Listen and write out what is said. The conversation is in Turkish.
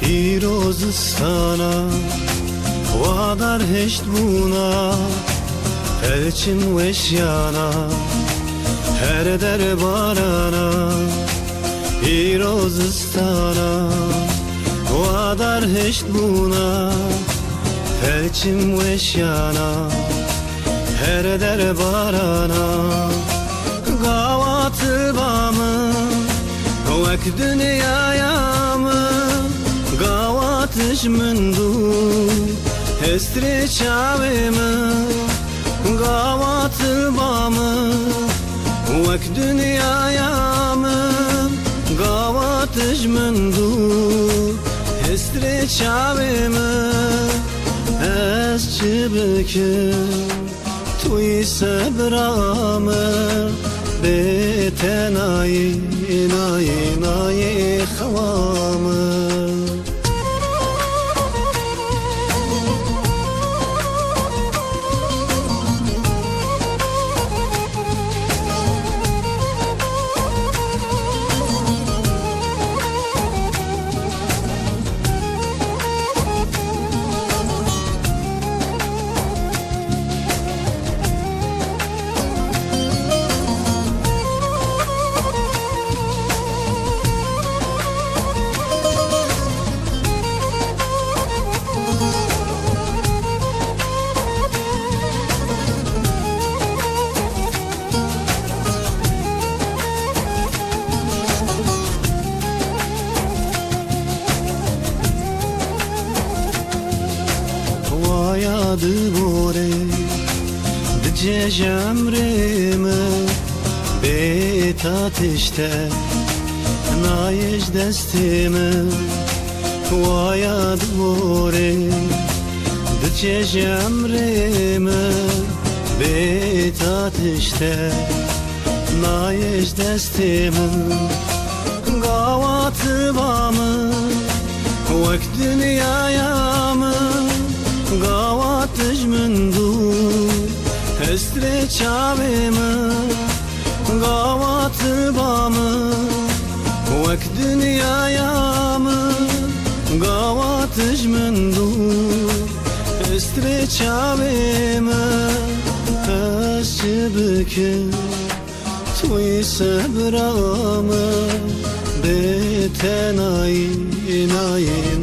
İrozistana vadar heşt buna elçin veşyana her der barana İrozistana vadar heşt buna elçin veşyana her der barana gavatı bamı vek dünyaya mı gavatış mındu hestri çavımı gavatı bamı vek dünyaya mı gavatış mındu hestri çavımı ez çıbıkım tuy sabramı betenayi nayi nayi xavamı yadı bore dice jamreme bet ateşte nayiş destime yadı bore dice jamreme bet ateşte nayiş destime gavatı bamı vek dünyaya mı gavatış mındu hestre çavımı gavatı bamı vek dünyaya mı gavatış mındu hestre çavımı aşıbıkı tuy sabramı betenayi nayi